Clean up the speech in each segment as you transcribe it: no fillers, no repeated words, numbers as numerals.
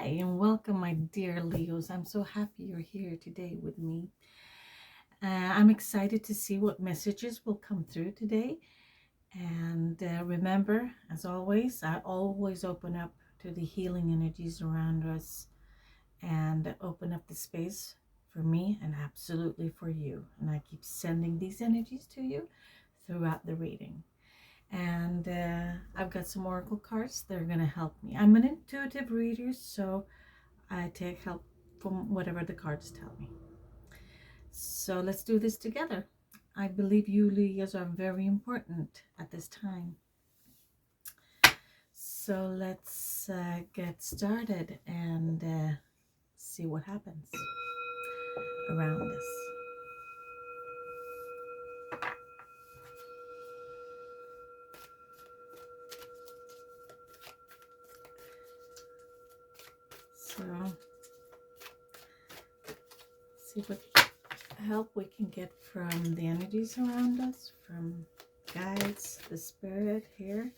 Hi, and welcome, my dear Leos. I'm so happy you're here today with me. I'm excited to see what messages will come through today. And remember, as always, I always open up to the healing energies around us and open up the space for me and absolutely for you. And I keep sending these energies to you throughout the reading. And I've got some oracle cards that are going to help me. I'm an intuitive reader, so I take help from whatever the cards tell me. So let's do this together. I believe you Leos are very important at this time. So let's get started and see what happens around us. So see what help we can get from the energies around us, from guides, the spirit here.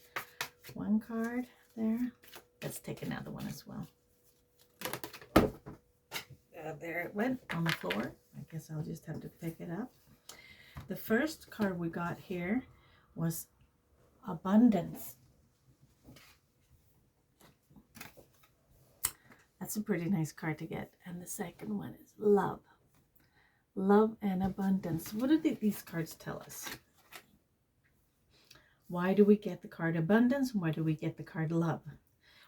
One card there. Let's take another one as well. There it went on the floor. I guess I'll just have to pick it up. The first card we got here was abundance. That's a pretty nice card to get. And the second one is love. Love and abundance. What do these cards tell us? Why do we get the card abundance? Why do we get the card love?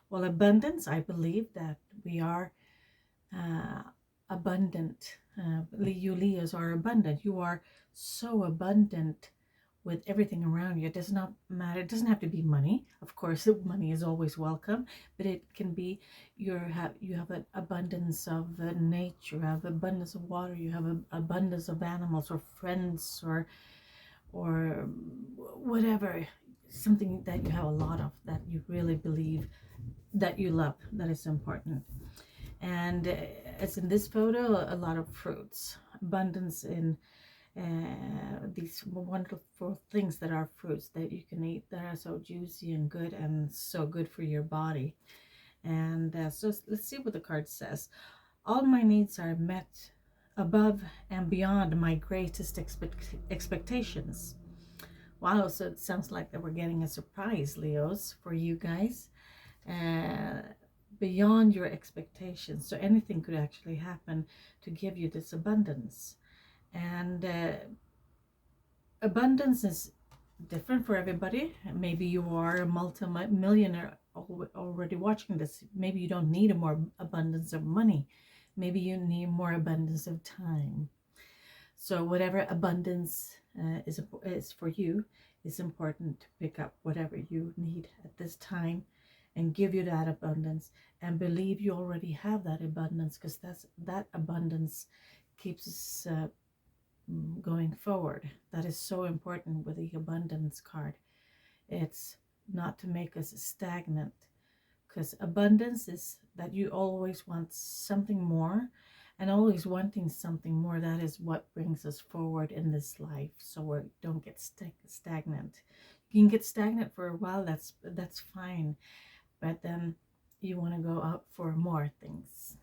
Well, abundance, I believe that we are abundant. You Leos are abundant. You are so abundant with everything around you. It does not matter. It doesn't have to be money. Of course, money is always welcome, but it can be you have an abundance of nature, you have abundance of water, you have an abundance of animals or friends or whatever, something that you have a lot of, that you really believe, that you love, that is important. And as in this photo, a lot of fruits, abundance in these wonderful things that are fruits that you can eat, that are so juicy and good and so good for your body. And so let's see what the card says. All my needs are met above and beyond my greatest expectations. Wow, so it sounds like that we're getting a surprise, Leos, for you guys. Beyond your expectations. So anything could actually happen to give you this abundance. And abundance is different for everybody. Maybe you are a multi-millionaire already watching this. Maybe you don't need a more abundance of money. Maybe you need more abundance of time. So whatever abundance is for you, it's important to pick up whatever you need at this time and give you that abundance, and believe you already have that abundance, because that abundance keeps us going forward. That is so important with the abundance card. It's not to make us stagnant, because abundance is that you always want something more, and always wanting something more. That is what brings us forward in this life, so we don't get stagnant. You can get stagnant for a while, that's fine, but then you want to go out for more things.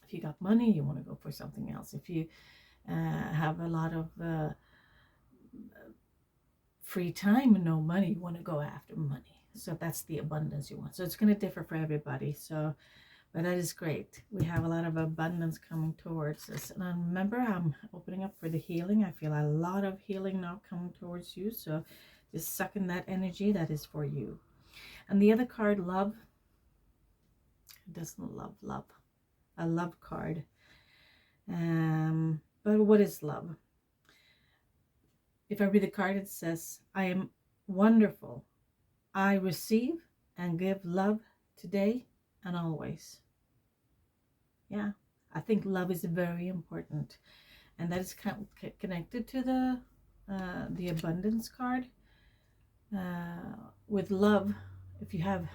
If you got money, you want to go for something else. If you have a lot of free time and no money, you want to go after money. So that's the abundance you want. So it's going to differ for everybody. So, but that is great. We have a lot of abundance coming towards us. And remember, I'm opening up for the healing. I feel a lot of healing now coming towards you. So just suck in that energy that is for you. And the other card, love. It doesn't love. A love card. But what is love? If I read the card, it says, I am wonderful. I receive and give love today and always. Yeah, I think love is very important. And that is connected to the abundance card. With love, if you have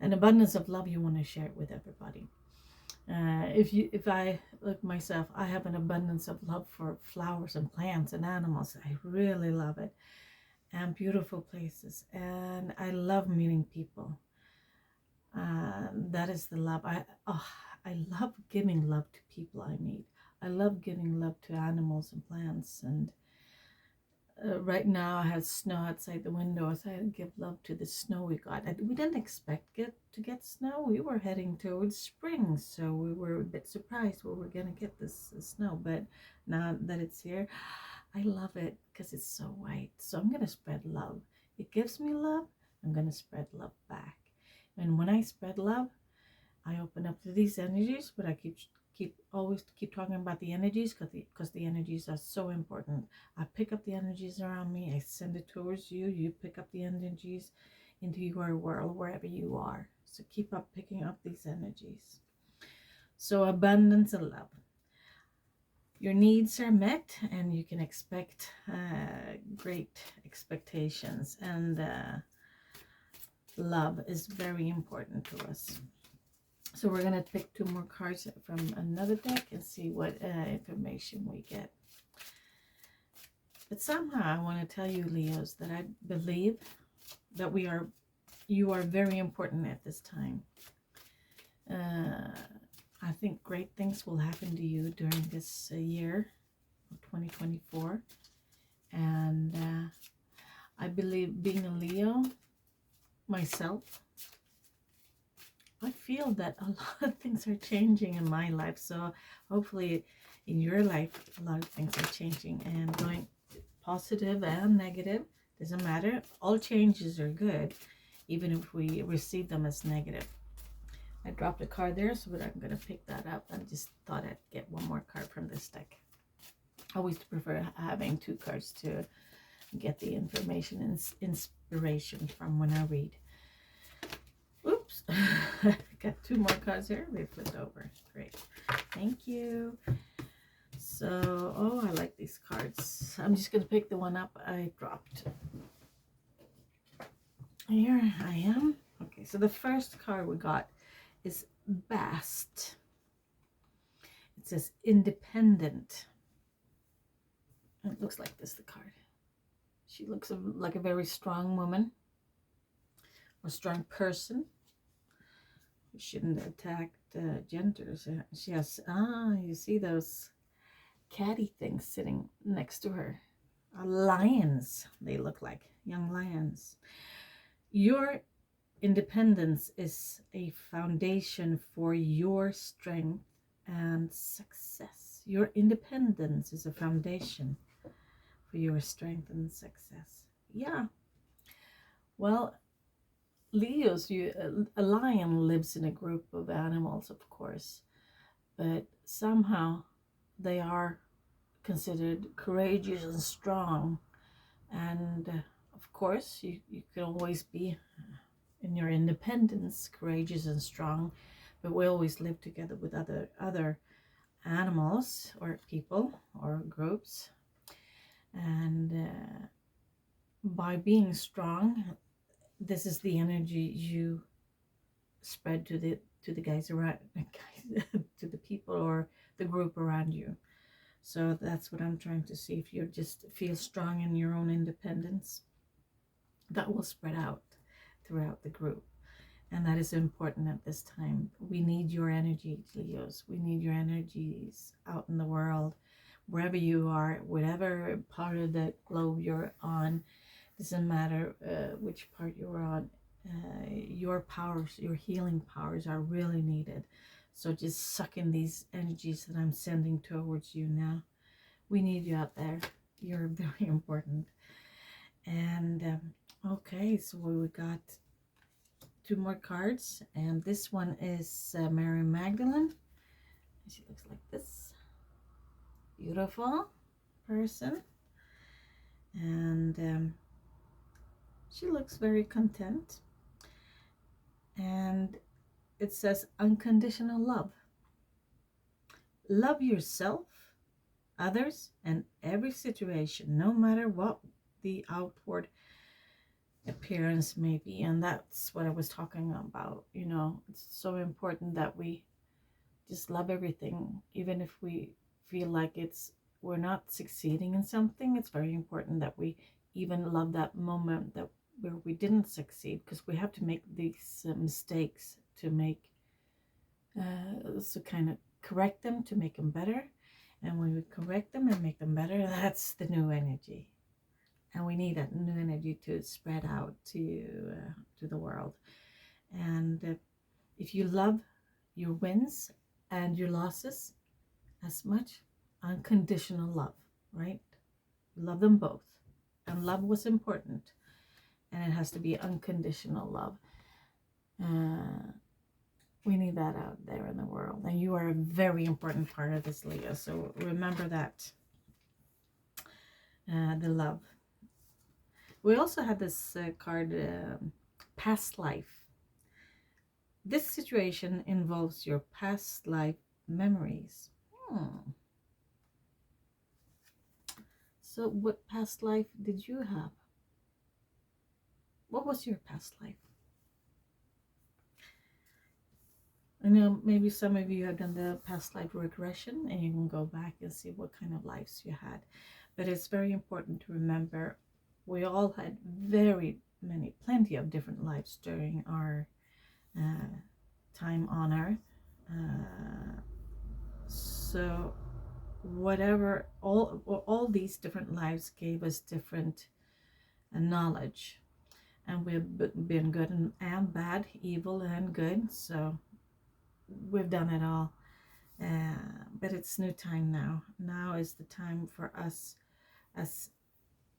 an abundance of love, you want to share it with everybody. If I look myself, I have an abundance of love for flowers and plants and animals. I really love it, and beautiful places, and I love meeting people. That is the love. I love giving love to people I meet. I love giving love to animals and plants. And right now I have snow outside the window, so I give love to the snow we got. We didn't expect to get snow. We were heading towards spring, so we were a bit surprised where we're gonna get this snow. But now that it's here, I love it because it's so white. So I'm gonna spread love. It gives me love. I'm gonna spread love back. And when I spread love, I open up to these energies, but I always keep talking about the energies because the energies are so important. I pick up the energies around me, I send it towards you, you pick up the energies into your world wherever you are. So keep up picking up these energies. So abundance and love. Your needs are met and you can expect great expectations, and love is very important to us. So we're going to pick 2 more cards from another deck and see what information we get. But somehow I want to tell you, Leos, that I believe that you are very important at this time. I think great things will happen to you during this year of 2024. And I believe, being a Leo myself, I feel that a lot of things are changing in my life. So hopefully in your life, a lot of things are changing and going positive and negative. Doesn't matter. All changes are good, even if we receive them as negative. I dropped a card there, so I'm going to pick that up. I just thought I'd get 1 more card from this deck. I always prefer having 2 cards to get the information and inspiration from when I read. Oops, got 2 more cards here. They flipped over. Great. Thank you. So, oh, I like these cards. I'm just going to pick the one up I dropped. Here I am. Okay, so the first card we got is Bast. It says independent. It looks like this, the card. She looks like a very strong woman. A strong person. We shouldn't attack the genders. She has, you see those catty things sitting next to her. Lions, they look like, young lions. Your independence is a foundation for your strength and success. Your independence is a foundation for your strength and success. Yeah. Well, Leos, a lion lives in a group of animals, of course, but somehow they are considered courageous and strong. And of course, you can always be in your independence, courageous and strong, but we always live together with other animals or people or groups. And by being strong, this is the energy you spread to the guys around, to the people or the group around you. So that's what I'm trying to see. If you just feel strong in your own independence, that will spread out throughout the group. And that is important at this time. We need your energy, Leos. We need your energies out in the world, wherever you are, whatever part of the globe you're on. Doesn't matter which part you're on. Your powers, your healing powers are really needed. So just suck in these energies that I'm sending towards you now. We need you out there. You're very important. And okay, so we got 2 more cards, and this one is Mary Magdalene. She looks like this. Beautiful person. And she looks very content. And it says unconditional love. Love yourself, others, and every situation, no matter what the outward appearance may be. And that's what I was talking about. You know, it's so important that we just love everything, even if we feel like we're not succeeding in something. It's very important that we even love that moment that where we didn't succeed, because we have to make these mistakes to make so kind of correct them to make them better. And when we correct them and make them better, that's the new energy. And we need that new energy to spread out to the world. And if you love your wins and your losses as much, unconditional love, right? Love them both. And love was important. And it has to be unconditional love. We need that out there in the world. And you are a very important part of this, Leo. So remember that. The love. We also had this card, past life. This situation involves your past life memories. So what past life did you have? What was your past life? I know maybe some of you have done the past life regression, and you can go back and see what kind of lives you had. But it's very important to remember we all had plenty of different lives during our time on earth. So whatever, all these different lives gave us different knowledge, and we've been good and bad, evil and good, so we've done it all. But it's new time now. Now is the time for us, as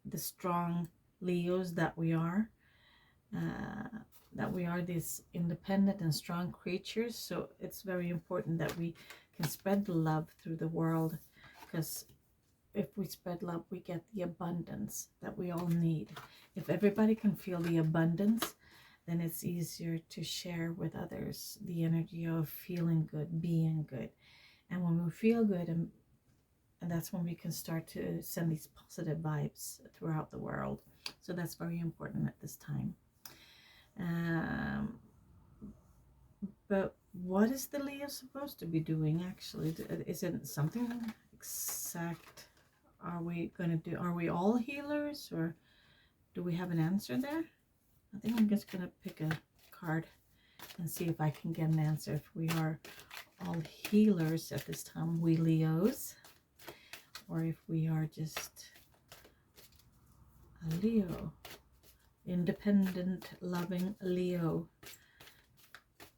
the strong Leos that we are, these independent and strong creatures. So it's very important that we can spread the love through the world, because if we spread love, we get the abundance that we all need. If everybody can feel the abundance, then it's easier to share with others the energy of feeling good, being good. And when we feel good, and that's when we can start to send these positive vibes throughout the world. So that's very important at this time. But what is the Leo supposed to be doing actually? Is it something exact? Are we all healers, or do we have an answer there? I think I'm just going to pick a card and see if I can get an answer. If we are all healers at this time, we Leos, or if we are just a Leo, independent, loving Leo,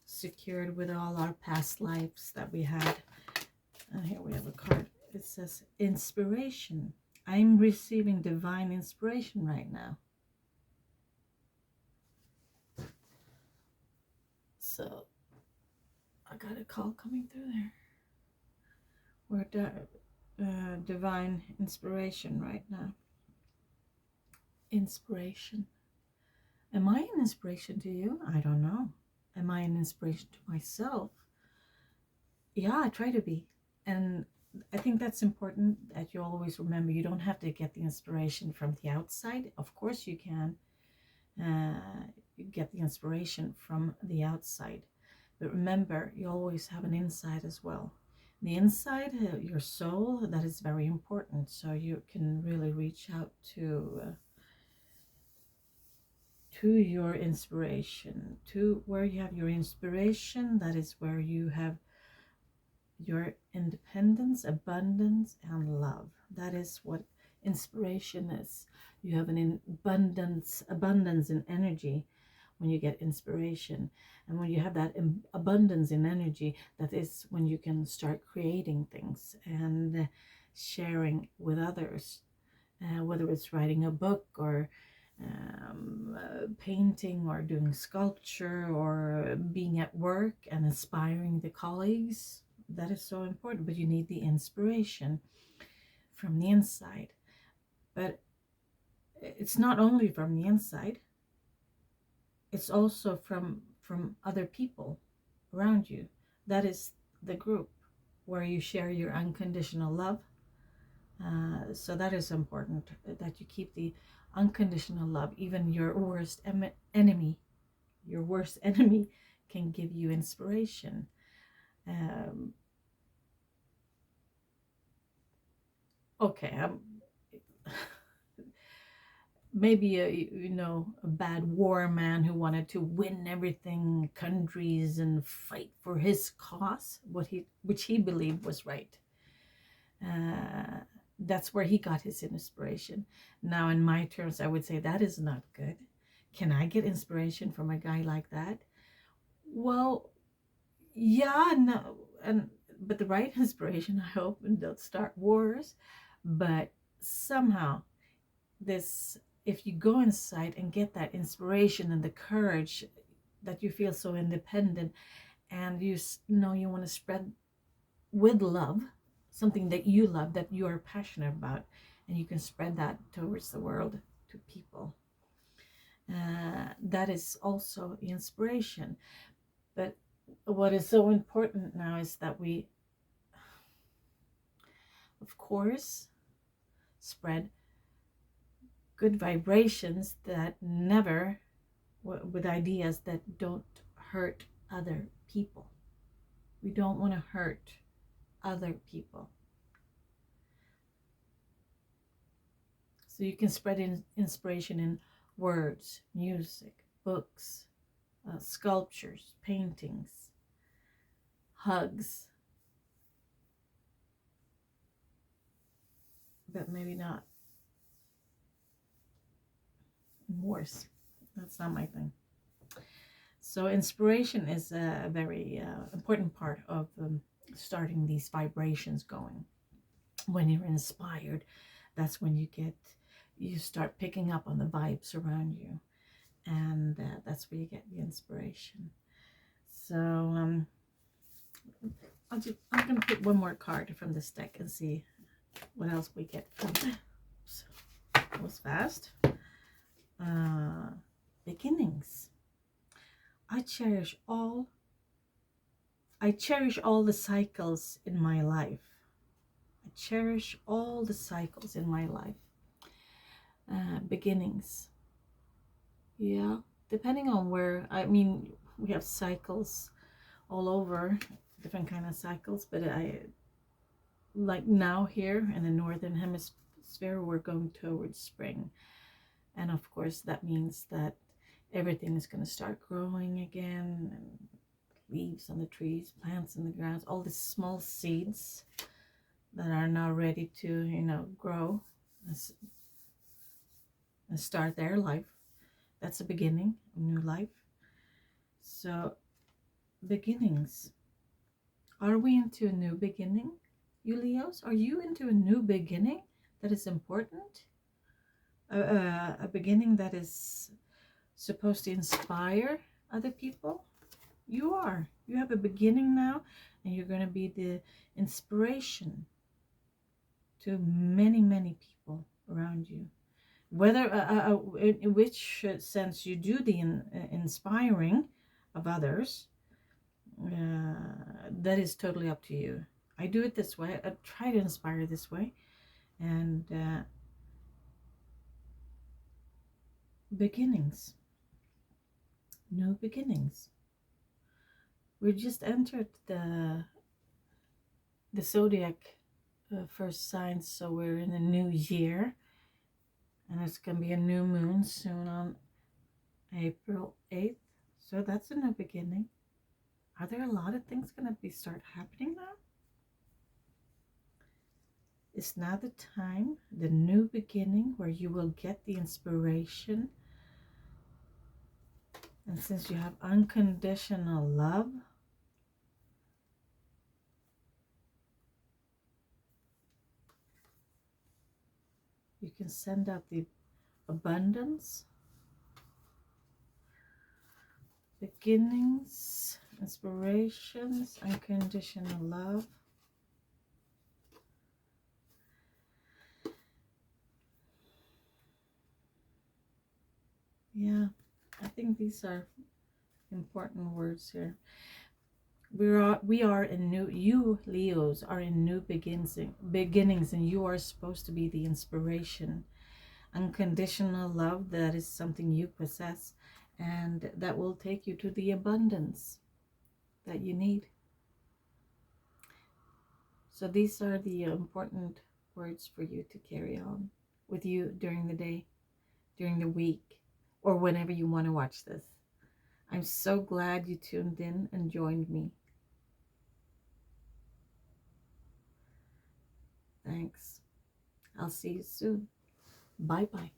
secured with all our past lives that we had. And here we have a card. It says inspiration. I'm receiving divine inspiration right now. So I got a call coming through there. We're divine inspiration right now. Inspiration. Am I an inspiration to you? I don't know. Am I an inspiration to myself? Yeah, I try to be. And I think that's important that you always remember you don't have to get the inspiration from the outside. Of course you can get the inspiration from the outside. But remember, you always have an inside as well. The inside, your soul, that is very important. So you can really reach out to your inspiration, to where you have your inspiration. That is where you have your independence, abundance, and love. That is what inspiration is. You have an abundance in energy when you get inspiration. And when you have that abundance in energy, that is when you can start creating things and sharing with others, whether it's writing a book, or painting, or doing sculpture, or being at work and inspiring the colleagues. That is so important. But you need the inspiration from the inside. But it's not only from the inside, it's also from other people around you. That is the group where you share your unconditional love. So that is important, that you keep the unconditional love. Even your worst enemy can give you inspiration. Okay, maybe a bad war man who wanted to win everything, countries, and fight for his cause, which he believed was right. uh, that's where he got his inspiration. Now, in my terms, I would say that is not good. Can I get inspiration from a guy like that? Well, yeah, no, and but the right inspiration, I hope, and they'll start wars. But somehow, this, if you go inside and get that inspiration and the courage that you feel so independent, and know you want to spread with love something that you love, that you are passionate about, and you can spread that towards the world, to people, that is also inspiration. But what is so important now is that we, of course, spread good vibrations that never, with ideas that don't hurt other people. We don't want to hurt other people. So you can spread inspiration in words, music, books, sculptures, paintings, hugs, but maybe not wars. That's not my thing. So inspiration is a very important part of starting these vibrations going. When you're inspired, that's when you start picking up on the vibes around you, and that's where you get the inspiration. So I'm gonna pick one more card from this deck and see what else we get from. Oops, that was fast. Beginnings. I cherish all the cycles in my life. I cherish all the cycles in my life. Beginnings. Yeah, depending on where, I mean, we have cycles all over, different kind of cycles, but like now here in the northern hemisphere, we're going towards spring. And of course, that means that everything is going to start growing again, and leaves on the trees, plants in the ground, all these small seeds that are now ready to, grow and start their life. That's a beginning, a new life. So, beginnings. Are we into a new beginning, you Leos? Are you into a new beginning that is important? A beginning that is supposed to inspire other people? You are. You have a beginning now, and you're going to be the inspiration to many, many people around you. Whether in which sense you do the inspiring of others, that is totally up to you. I do it this way. I try to inspire this way, and beginnings, new beginnings. We just entered the zodiac first signs, so we're in a new year, and it's gonna be a new moon soon on April 8th. So that's a new beginning. Are there a lot of things gonna start happening now? Is now the time, the new beginning, where you will get the inspiration. And since you have unconditional love, you can send out the abundance, beginnings, inspirations, unconditional love. Yeah, I think these are important words here. We are in new, you Leos are in new beginnings, and you are supposed to be the inspiration. Unconditional love, that is something you possess, and that will take you to the abundance that you need. So these are the important words for you to carry on with you during the day. during the week or whenever you want to watch this. I'm so glad you tuned in and joined me. Thanks. I'll see you soon. Bye-bye.